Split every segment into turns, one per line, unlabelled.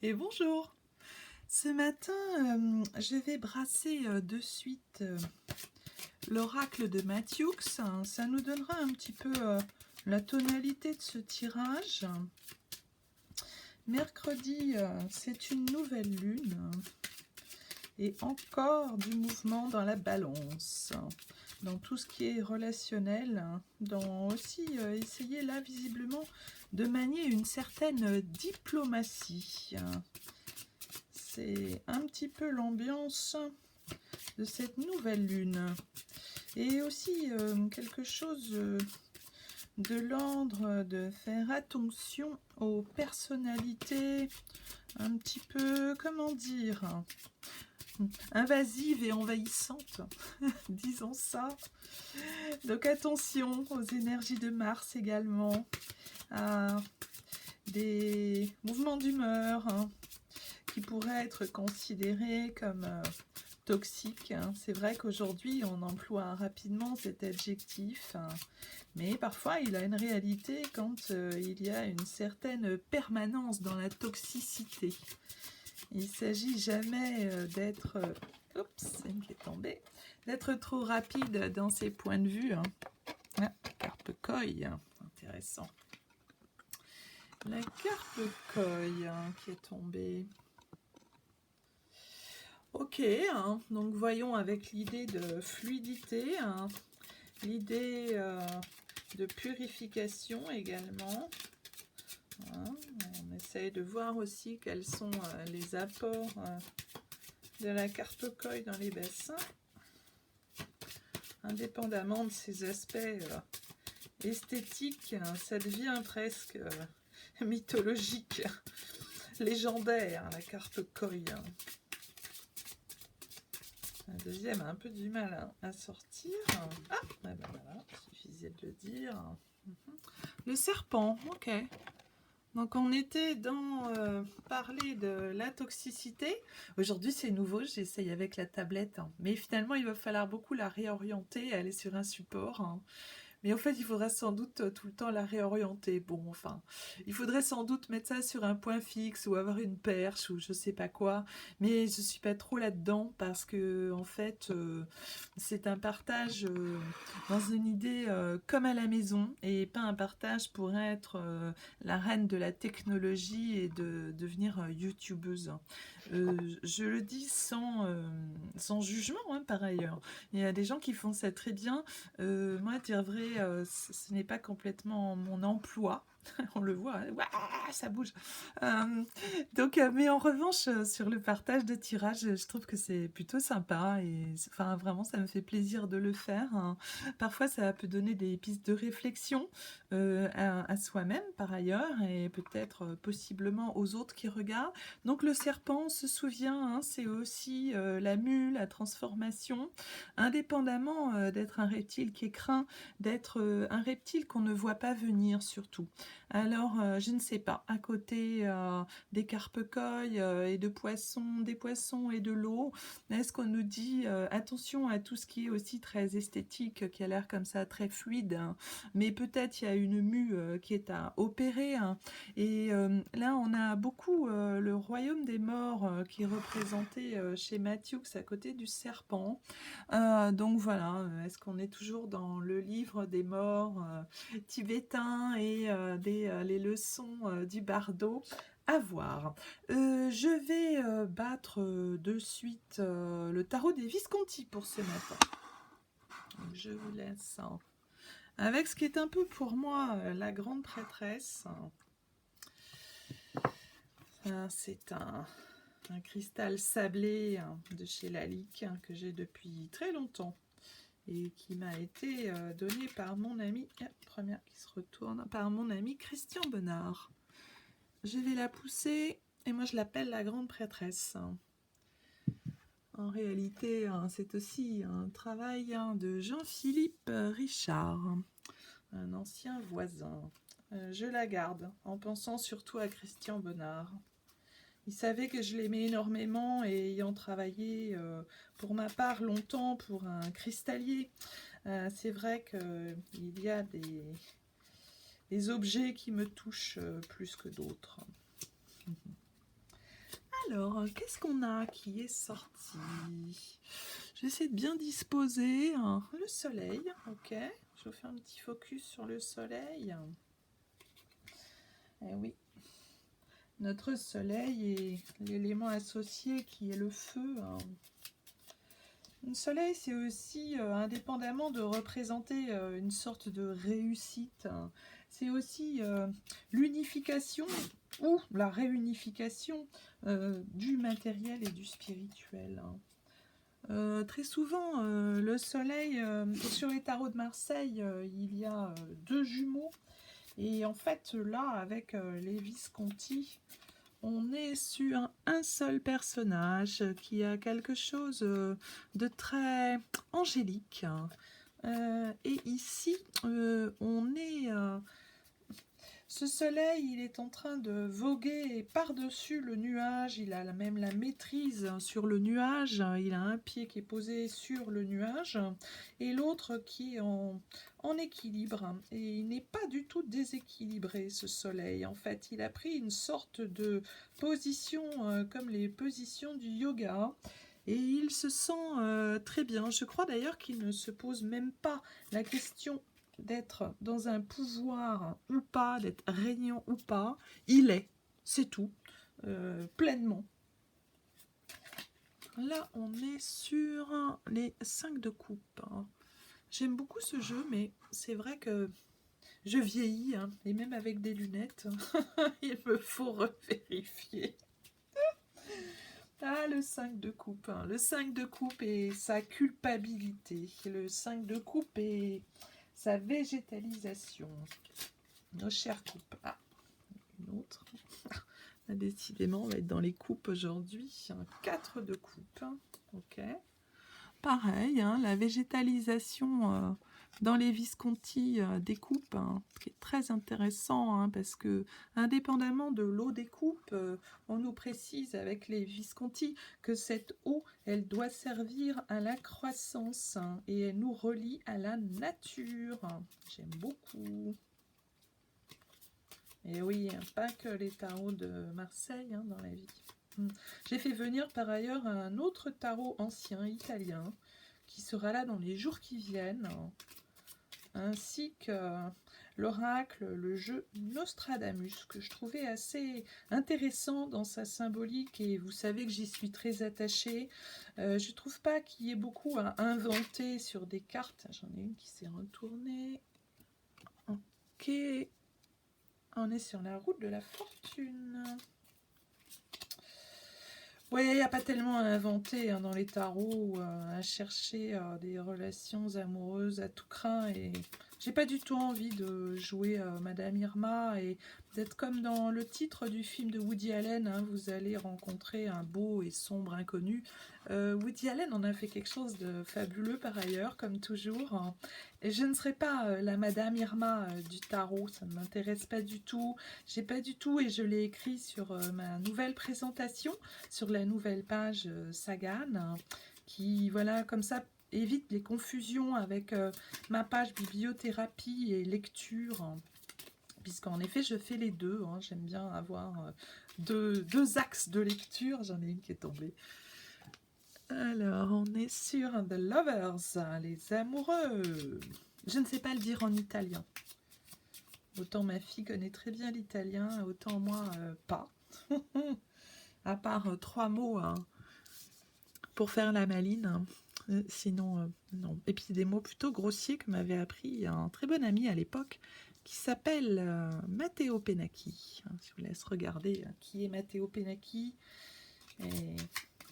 Et bonjour. Ce matin, je vais brasser de suite l'oracle de Mathieu. Ça nous donnera un petit peu la tonalité de ce tirage. Mercredi, c'est une nouvelle lune et encore du mouvement dans la balance, dans tout ce qui est relationnel, dans aussi essayer là visiblement de manier une certaine diplomatie. C'est un petit peu l'ambiance de cette nouvelle lune. Et aussi quelque chose de l'ordre de faire attention aux personnalités un petit peu, comment dire, invasives et envahissantes, disons ça. Donc attention aux énergies de Mars également, à des mouvements d'humeur qui pourraient être considérés comme toxiques. C'est vrai qu'aujourd'hui on emploie rapidement cet adjectif, mais parfois il a une réalité quand il y a une certaine permanence dans la toxicité. Il ne s'agit jamais d'être une qui est tombée, d'être trop rapide dans ses points de vue. Ah, carpe koi, intéressant. La carpe koi qui est tombée. Ok, donc voyons avec l'idée de fluidité, l'idée de purification également. On essaye de voir aussi quels sont les apports de la carpe koi dans les bassins, indépendamment de ces aspects esthétiques. Ça devient presque mythologique, légendaire, la carpe koi. La deuxième a un peu du mal à sortir. Ah, ben voilà, suffisait de le dire. Le serpent, ok. Donc on était dans parler de la toxicité. Aujourd'hui c'est nouveau, j'essaye avec la tablette. Mais finalement il va falloir beaucoup la réorienter, aller sur un support. Mais en fait, il faudrait sans doute tout le temps la réorienter. Bon, enfin, il faudrait sans doute mettre ça sur un point fixe ou avoir une perche ou je sais pas quoi. Mais je suis pas trop là-dedans parce que, en fait, c'est un partage dans une idée comme à la maison et pas un partage pour être la reine de la technologie et de devenir youtubeuse. Je le dis sans jugement, par ailleurs. Il y a des gens qui font ça très bien. Moi, dire vrai, ce n'est pas complètement mon emploi. On le voit, hein. Ouah, ça bouge. Mais en revanche, sur le partage de tirage, je trouve que c'est plutôt sympa et enfin vraiment, ça me fait plaisir de le faire. Parfois, ça peut donner des pistes de réflexion à soi-même par ailleurs et peut-être possiblement aux autres qui regardent. Donc le serpent, on se souvient, c'est aussi la mue, la transformation, indépendamment d'être un reptile qui est craint, d'être un reptile qu'on ne voit pas venir surtout. Alors, je ne sais pas, à côté des carpe koi et de poissons, des poissons et de l'eau, est-ce qu'on nous dit attention à tout ce qui est aussi très esthétique, qui a l'air comme ça très fluide, mais peut-être il y a une mue qui est à opérer. Et là, on a beaucoup le royaume des morts qui est représenté chez Mathieu à côté du serpent. Donc voilà, est-ce qu'on est toujours dans le livre des morts tibétains et les leçons du bardo? À voir. Je vais battre de suite le tarot des Visconti pour ce matin. Donc je vous laisse avec ce qui est un peu pour moi la grande prêtresse. C'est un cristal sablé de chez Lalique que j'ai depuis très longtemps et qui m'a été donné par mon ami, première qui se retourne, par mon ami Christian Bonnard. Je vais la pousser et moi je l'appelle la grande prêtresse. En réalité, c'est aussi un travail de Jean-Philippe Richard, un ancien voisin. Je la garde en pensant surtout à Christian Bonnard. Il savait que je l'aimais énormément et ayant travaillé pour ma part longtemps pour un cristallier, c'est vrai qu'il y a des objets qui me touchent plus que d'autres. Alors, qu'est-ce qu'on a qui est sorti? J'essaie de bien disposer. Le soleil, ok. Je vous fais un petit focus sur le soleil. Eh oui, notre soleil est l'élément associé qui est le feu. Le soleil, c'est aussi, indépendamment de représenter une sorte de réussite, c'est aussi l'unification ou la réunification du matériel et du spirituel. Très souvent, le soleil, sur les tarots de Marseille, il y a deux jumeaux. Et en fait, là, avec les Visconti, on est sur un seul personnage qui a quelque chose de très angélique. Et ici, on est... ce soleil, il est en train de voguer par-dessus le nuage. Il a même la maîtrise sur le nuage. Il a un pied qui est posé sur le nuage et l'autre qui est en équilibre. Et il n'est pas du tout déséquilibré, ce soleil. En fait, il a pris une sorte de position comme les positions du yoga. Et il se sent très bien. Je crois d'ailleurs qu'il ne se pose même pas la question d'être dans un pouvoir ou pas, d'être régnant ou pas, il est, c'est tout, pleinement. Là, on est sur les 5 de coupe. J'aime beaucoup ce jeu, mais c'est vrai que je vieillis, et même avec des lunettes, il me faut revérifier. Ah, le 5 de coupe. Le 5 de coupe et sa culpabilité. Le 5 de coupe et sa végétalisation. Nos chères coupes. Ah, une autre. Décidément, on va être dans les coupes aujourd'hui. 4 de coupe. Ok. Pareil, la végétalisation dans les Visconti des coupes, qui est très intéressant, parce que, indépendamment de l'eau des coupes, on nous précise avec les Visconti que cette eau, elle doit servir à la croissance et elle nous relie à la nature. J'aime beaucoup. Et oui, pas que les tarots de Marseille dans la vie. J'ai fait venir par ailleurs un autre tarot ancien italien qui sera là dans les jours qui viennent, ainsi que l'oracle, le jeu Nostradamus, que je trouvais assez intéressant dans sa symbolique, et vous savez que j'y suis très attachée. Je trouve pas qu'il y ait beaucoup à inventer sur des cartes. J'en ai une qui s'est retournée. Ok. On est sur la route de la fortune. Oui, il n'y a pas tellement à inventer dans les tarots, à chercher des relations amoureuses à tout crin. Et j'ai pas du tout envie de jouer Madame Irma et d'être comme dans le titre du film de Woody Allen. Vous allez rencontrer un beau et sombre inconnu. Woody Allen en a fait quelque chose de fabuleux par ailleurs, comme toujours. Et je ne serai pas la Madame Irma du tarot, ça ne m'intéresse pas du tout. J'ai pas du tout, et je l'ai écrit sur ma nouvelle présentation, sur la nouvelle page Sagan, qui, voilà, comme ça, évite les confusions avec ma page bibliothérapie et lecture, puisqu'en effet, je fais les deux. J'aime bien avoir deux axes de lecture. J'en ai une qui est tombée. Alors, on est sur The Lovers, les amoureux. Je ne sais pas le dire en italien. Autant ma fille connaît très bien l'italien, autant moi, pas. À part 3 mots pour faire la maline. Sinon, non. Et puis des mots plutôt grossiers que m'avait appris un très bon ami à l'époque qui s'appelle Matteo Penacchi. Je vous laisse regarder qui est Matteo Penacchi. Et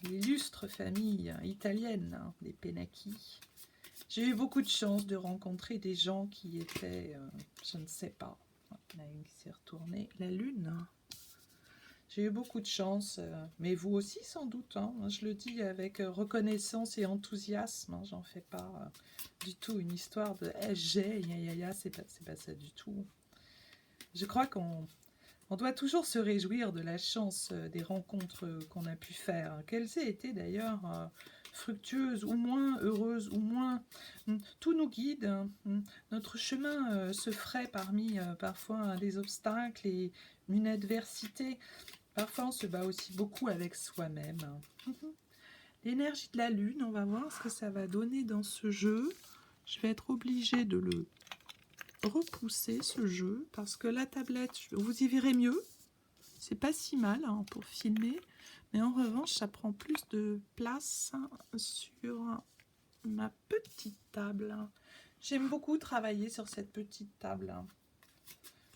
l'illustre famille italienne des Penacchi. J'ai eu beaucoup de chance de rencontrer des gens qui étaient, je ne sais pas, il y en a une qui s'est retournée, la lune. J'ai eu beaucoup de chance, mais vous aussi sans doute. Je le dis avec reconnaissance et enthousiasme. J'en fais pas du tout une histoire de j'ai, c'est pas ça du tout. Je crois qu'on doit toujours se réjouir de la chance des rencontres qu'on a pu faire, qu'elles aient été d'ailleurs fructueuses ou moins heureuses ou moins. Tout nous guide. Notre chemin se ferait parmi parfois des obstacles et une adversité. Parfois, on se bat aussi beaucoup avec soi-même. L'énergie de la lune, on va voir ce que ça va donner dans ce jeu. Je vais être obligée de le repousser, ce jeu, parce que la tablette, vous y verrez mieux. C'est pas si mal hein, pour filmer, mais en revanche, ça prend plus de place sur ma petite table. J'aime beaucoup travailler sur cette petite table.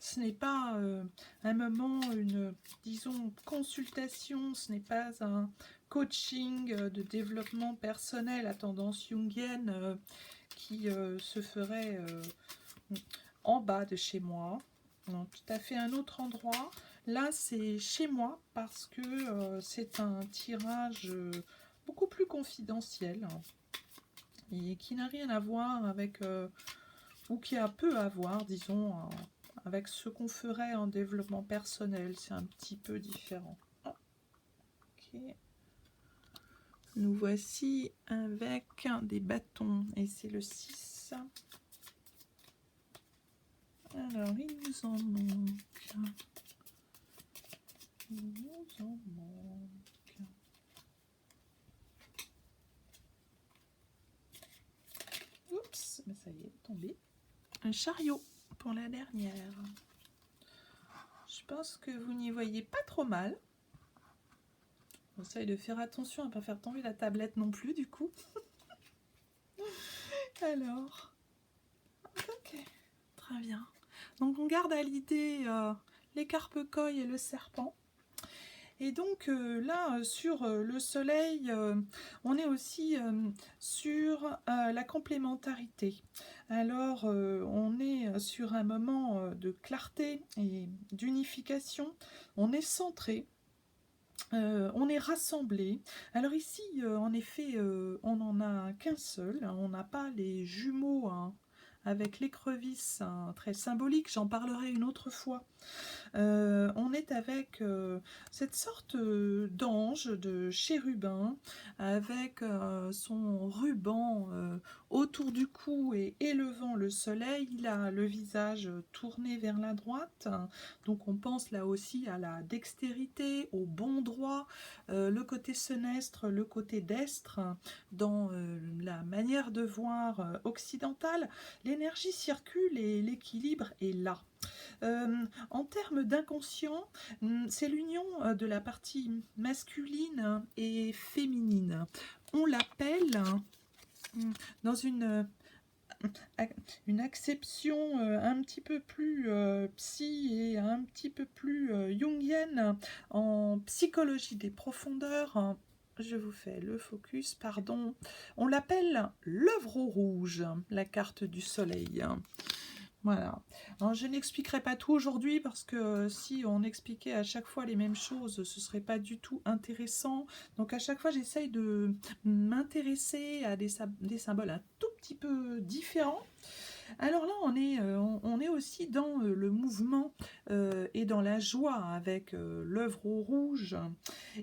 Ce n'est pas un moment, disons, consultation, ce n'est pas un coaching de développement personnel à tendance jungienne qui se ferait en bas de chez moi. Non, tout à fait un autre endroit. Là, c'est chez moi parce que c'est un tirage beaucoup plus confidentiel et qui n'a rien à voir avec, ou qui a peu à voir, disons, avec ce qu'on ferait en développement personnel. C'est un petit peu différent. Ah, ok. Nous voici avec des bâtons et c'est le 6. Alors, il nous en manque. Il nous en manque. Oups, mais ça y est, tombé. Un chariot pour la dernière. Je pense que vous n'y voyez pas trop mal. On essaye de faire attention à ne pas faire tomber la tablette non plus, du coup. Alors, ok, très bien. Donc, on garde à l'idée l'écarpe-coille et le serpent. Et donc, là, sur le soleil, on est aussi sur la complémentarité. Alors, on est sur un moment de clarté et d'unification. On est centré. On est rassemblés. Alors ici, en effet, on n'en a qu'un seul. On n'a pas les jumeaux hein, avec l'écrevisse hein, très symbolique. J'en parlerai une autre fois. On est avec cette sorte d'ange, de chérubin, avec son ruban autour du cou et élevant le soleil. Il a le visage tourné vers la droite, donc on pense là aussi à la dextérité, au bon droit, le côté senestre, le côté destre, dans la manière de voir occidentale. L'énergie circule et l'équilibre est là. En termes d'inconscient, c'est l'union de la partie masculine et féminine. On l'appelle dans une acception un petit peu plus psy et un petit peu plus jungienne en psychologie des profondeurs. Je vous fais le focus, pardon. On l'appelle l'œuvre au rouge, la carte du soleil. Voilà. Alors, je n'expliquerai pas tout aujourd'hui parce que si on expliquait à chaque fois les mêmes choses, ce serait pas du tout intéressant. Donc à chaque fois, j'essaye de m'intéresser à des symboles un tout petit peu différents. Alors là, on est aussi dans le mouvement et dans la joie avec l'œuvre au rouge.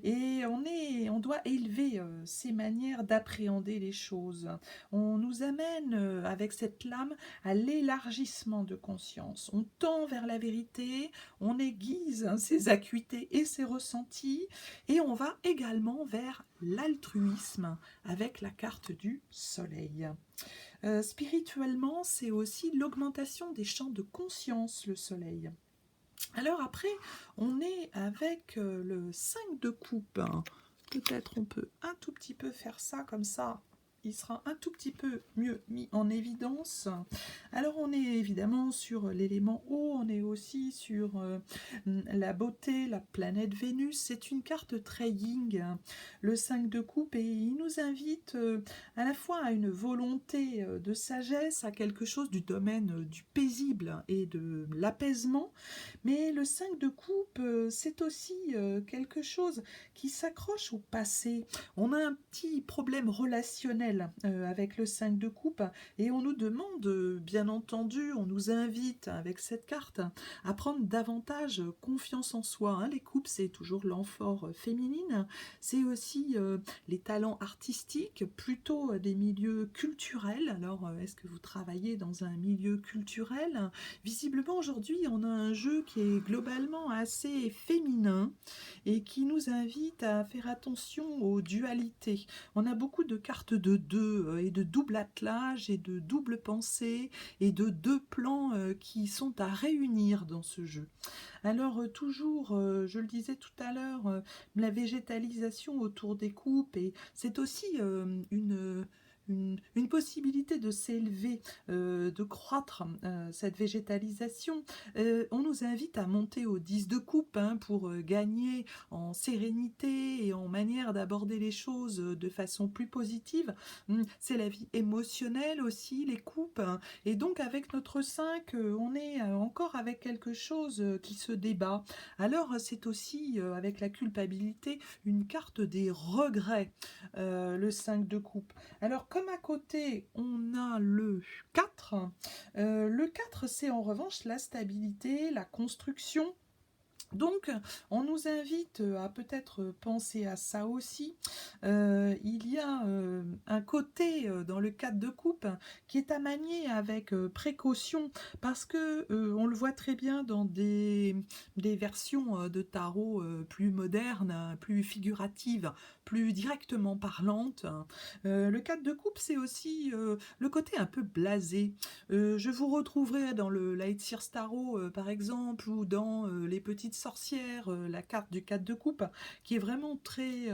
Et on doit élever ces manières d'appréhender les choses. On nous amène avec cette lame à l'élargissement de conscience. On tend vers la vérité, on aiguise ses acuités et ses ressentis, et on va également vers l'altruisme avec la carte du soleil. Spirituellement, c'est aussi l'augmentation des champs de conscience, le soleil. Alors après, on est avec le 5 de coupe. Peut-être on peut un tout petit peu faire ça comme ça. Il sera un tout petit peu mieux mis en évidence. Alors on est évidemment sur l'élément eau, on est aussi sur la beauté, la planète Vénus. C'est une carte très yin, le 5 de coupe, et il nous invite à la fois à une volonté de sagesse, à quelque chose du domaine du paisible et de l'apaisement. Mais le 5 de coupe, c'est aussi quelque chose qui s'accroche au passé. On a un petit problème relationnel émotionnel avec le 5 de coupe et on nous demande, bien entendu, on nous invite avec cette carte à prendre davantage confiance en soi. Hein. Les coupes, c'est toujours l'amphore féminine, c'est aussi les talents artistiques, plutôt des milieux culturels. Alors, est-ce que vous travaillez dans un milieu culturel? Visiblement, aujourd'hui, on a un jeu qui est globalement assez féminin et qui nous invite à faire attention aux dualités. On a beaucoup de cartes de deux et de double attelage et de double pensée et de deux plans qui sont à réunir dans ce jeu. Alors toujours, je le disais tout à l'heure, la végétalisation autour des coupes, et c'est aussi une possibilité de s'élever, de croître, cette végétalisation. On nous invite à monter au 10 de coupe hein, pour gagner en sérénité et en manière d'aborder les choses de façon plus positive. C'est la vie émotionnelle aussi, les coupes. Et donc avec notre 5, on est encore avec quelque chose qui se débat. Alors c'est aussi avec la culpabilité une carte des regrets, le 5 de coupe. Alors comme à côté on a le 4 c'est en revanche la stabilité, la construction. Donc, on nous invite à peut-être penser à ça aussi. Il y a un côté dans le 4 de coupe qui est à manier avec précaution parce que on le voit très bien dans des versions de tarot plus modernes, plus figuratives, plus directement parlantes. Le 4 de coupe, c'est aussi le côté un peu blasé. Je vous retrouverai dans le Light Sears Tarot, par exemple, ou dans les petites sorcières, la carte du 4 de coupe, qui est vraiment très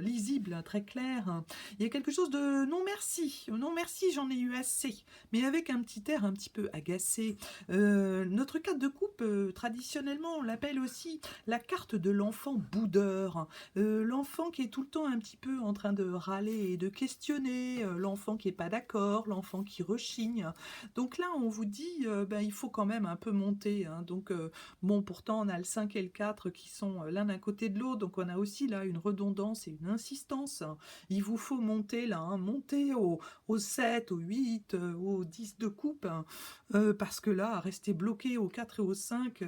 lisible, très claire. Il y a quelque chose de non merci, j'en ai eu assez, mais avec un petit air un petit peu agacé. Notre 4 de coupe, traditionnellement, on l'appelle aussi la carte de l'enfant boudeur. L'enfant qui est tout le temps un petit peu en train de râler et de questionner, l'enfant qui n'est pas d'accord, l'enfant qui rechigne. Donc là, on vous dit, il faut quand même un peu monter. Hein. Donc, bon, pourtant, on a le 5 et le 4 qui sont l'un d'un côté de l'autre. Donc, on a aussi là une redondance et une insistance. Il vous faut monter là, hein, monter au 7, au 8, au 10 de coupe. Hein, parce que là, rester bloqué au 4 et au 5,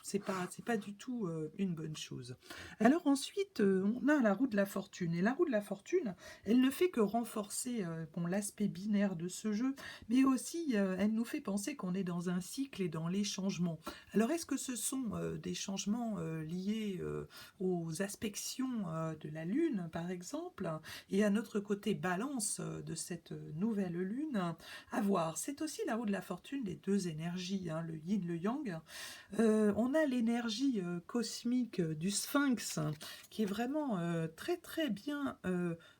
c'est pas du tout une bonne chose. Alors ensuite, on a la roue de la fortune. Et la roue de la fortune, elle ne fait que renforcer bon, l'aspect binaire de ce jeu, mais aussi elle nous fait penser qu'on est dans un cycle et dans les changements. Alors est-ce que ce sont des changements liés aux aspections de la Lune, par exemple, et à notre côté balance de cette nouvelle Lune? À voir. C'est aussi la roue de la fortune, les deux énergies, hein, le yin, le yang. On a l'énergie cosmique du sphinx qui est vraiment très très bien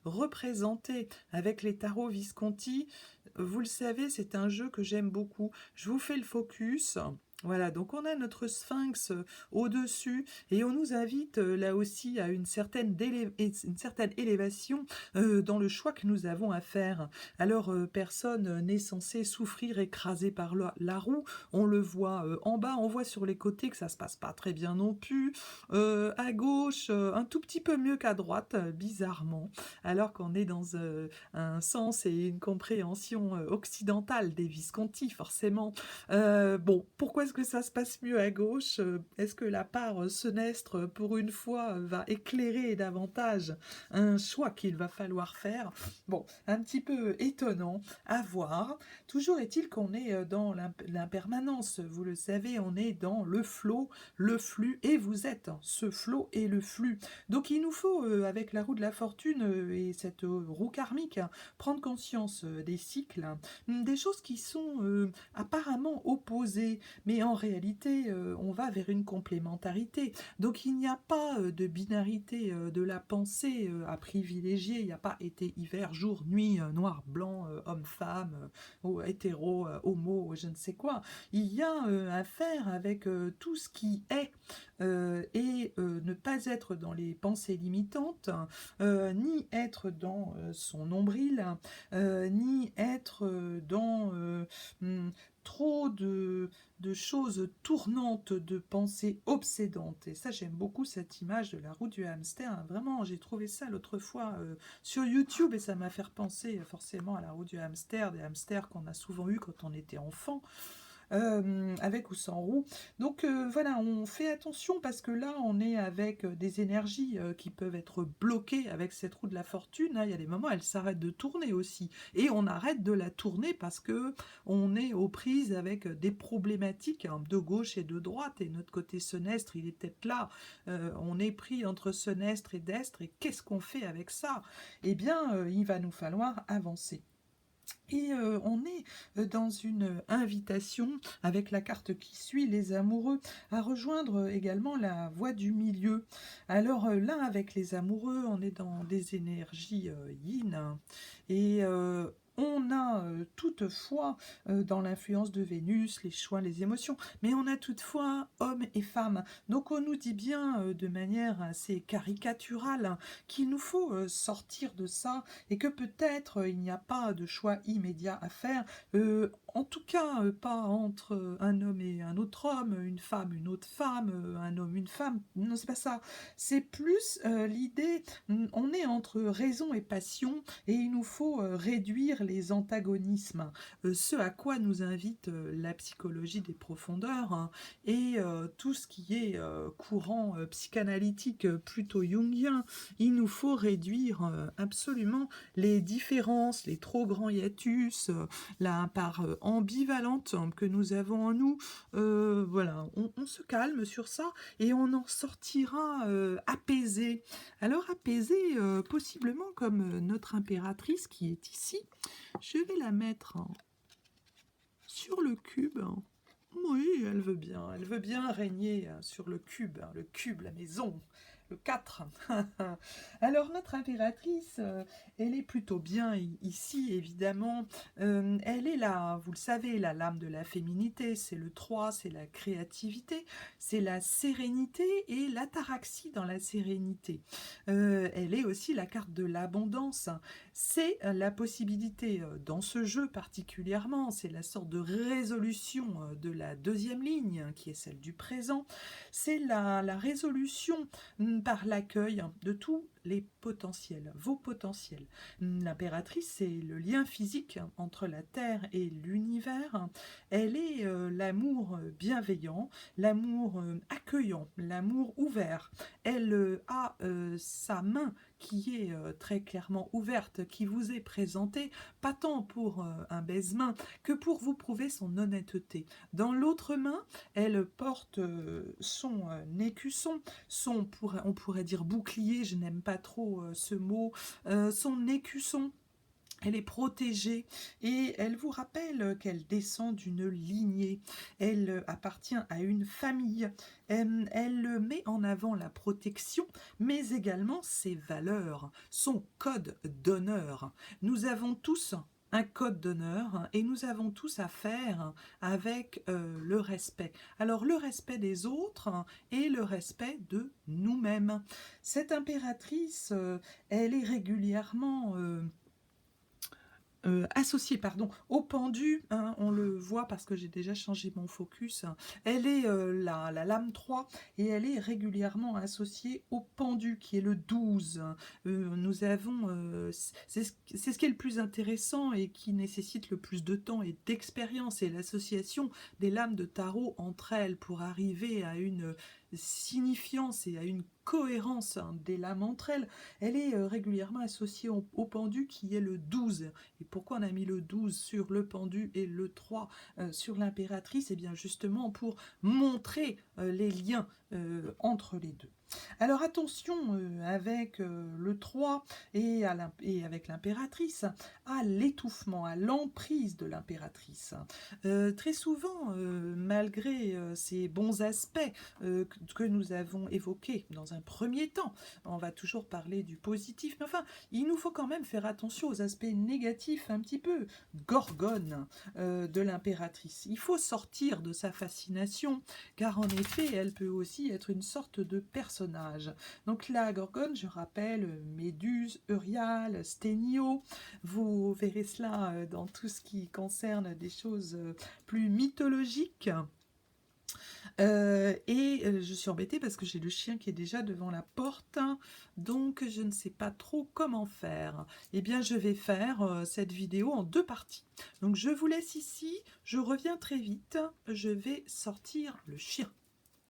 représentée avec les tarots Visconti. Vous le savez, c'est un jeu que j'aime beaucoup. Je vous fais le focus. Voilà, donc on a notre sphinx au-dessus et on nous invite là aussi à une certaine élévation dans le choix que nous avons à faire. Alors, personne n'est censé souffrir écrasé par la roue. On le voit en bas, on voit sur les côtés que ça se passe pas très bien non plus. À gauche, un tout petit peu mieux qu'à droite, bizarrement, alors qu'on est dans un sens et une compréhension occidentale des Visconti, forcément. Bon, pourquoi est-ce que ça se passe mieux à gauche? Est-ce que la part senestre, pour une fois, va éclairer davantage un choix qu'il va falloir faire? Bon, un petit peu étonnant à voir. Toujours est-il qu'on est dans l'impermanence. Vous le savez, on est dans le flot, le flux, et vous êtes ce flot et le flux. Donc il nous faut, avec la roue de la fortune et cette roue karmique, prendre conscience des cycles, des choses qui sont apparemment opposées, mais en réalité, on va vers une complémentarité. Donc il n'y a pas de binarité de la pensée à privilégier. Il n'y a pas été, hiver, jour, nuit, noir, blanc, homme, femme, hétéro, homo, je ne sais quoi. Il y a à faire avec tout ce qui est et ne pas être dans les pensées limitantes, ni être dans son nombril, ni être dans trop de choses tournantes, de pensées obsédantes. Et ça, j'aime beaucoup cette image de la roue du hamster. Vraiment, j'ai trouvé ça l'autre fois sur YouTube et ça m'a fait penser forcément à la roue du hamster, des hamsters qu'on a souvent eu quand on était enfant. Avec ou sans roue. Donc voilà, on fait attention parce que là, on est avec des énergies qui peuvent être bloquées avec cette roue de la fortune. Hein. Il y a des moments, elle s'arrête de tourner aussi. Et on arrête de la tourner parce que on est aux prises avec des problématiques hein, de gauche et de droite. Et notre côté senestre, il est peut-être là. On est pris entre senestre et destre. Et qu'est-ce qu'on fait avec ça? Eh bien, il va nous falloir avancer. Et on est dans une invitation avec la carte qui suit, les amoureux, à rejoindre également la voie du milieu. Alors là, avec les amoureux, on est dans des énergies yin hein, et on a toutefois dans l'influence de Vénus, les choix, les émotions, mais on a toutefois hommes et femmes. Donc on nous dit bien de manière assez caricaturale hein, qu'il nous faut sortir de ça et que peut-être il n'y a pas de choix immédiat à faire, en tout cas pas entre un homme et un autre homme, une autre femme, un homme, une femme, non c'est pas ça, c'est plus l'idée, on est entre raison et passion et il nous faut réduire les antagonismes, ce à quoi nous invite la psychologie des profondeurs hein, et tout ce qui est courant psychanalytique plutôt jungien, il nous faut réduire absolument les différences, les trop grands hiatus, la part ambivalente que nous avons en nous. Voilà, on se calme sur ça et on en sortira apaisé. Alors apaisé, possiblement comme notre impératrice qui est ici. Je vais la mettre sur le cube. Oui, elle veut bien régner sur le cube, la maison. Le 4. Alors notre impératrice, elle est plutôt bien ici, évidemment. Elle est là, vous le savez, la lame de la féminité, c'est le 3, c'est la créativité, c'est la sérénité et l'ataraxie dans la sérénité. Elle est aussi la carte de l'abondance. C'est la possibilité, dans ce jeu particulièrement, c'est la sorte de résolution de la deuxième ligne, qui est celle du présent. C'est la résolution par l'accueil de tous les potentiels, vos potentiels. L'impératrice, c'est le lien physique entre la Terre et l'univers. Elle est l'amour bienveillant, l'amour accueillant, l'amour ouvert. Elle a sa main qui est très clairement ouverte, qui vous est présentée, pas tant pour un baise-main que pour vous prouver son honnêteté. Dans l'autre main, elle porte son écusson, on pourrait dire bouclier, je n'aime pas trop ce mot, son écusson. Elle est protégée et elle vous rappelle qu'elle descend d'une lignée. Elle appartient à une famille. Elle met en avant la protection, mais également ses valeurs, son code d'honneur. Nous avons tous un code d'honneur et nous avons tous à faire avec le respect. Alors le respect des autres et le respect de nous-mêmes. Cette impératrice, elle est régulièrement associée au pendu, hein, on le voit parce que j'ai déjà changé mon focus, hein. Elle est la lame 3 et elle est régulièrement associée au pendu qui est le 12. Nous avons, c'est ce qui est le plus intéressant et qui nécessite le plus de temps et d'expérience, et l'association des lames de tarot entre elles pour arriver à une signifiance et à une cohérence des lames entre elles. Elle est régulièrement associée au pendu qui est le 12. Et pourquoi on a mis le 12 sur le pendu et le 3 sur l'impératrice? Eh bien justement pour montrer les liens entre les deux. Alors attention avec le 3 et avec l'impératrice, à l'étouffement, à l'emprise de l'impératrice. Très souvent, malgré ces bons aspects que nous avons évoqués dans un premier temps, on va toujours parler du positif, mais enfin, il nous faut quand même faire attention aux aspects négatifs un petit peu gorgone de l'impératrice. Il faut sortir de sa fascination, car en effet, elle peut aussi être une sorte de personnage. Donc la Gorgone, je rappelle, Méduse, Euryale, Sténio, vous verrez cela dans tout ce qui concerne des choses plus mythologiques. Je suis embêtée parce que j'ai le chien qui est déjà devant la porte, donc je ne sais pas trop comment faire. Eh bien, je vais faire cette vidéo en 2 parties. Donc je vous laisse ici, je reviens très vite, je vais sortir le chien.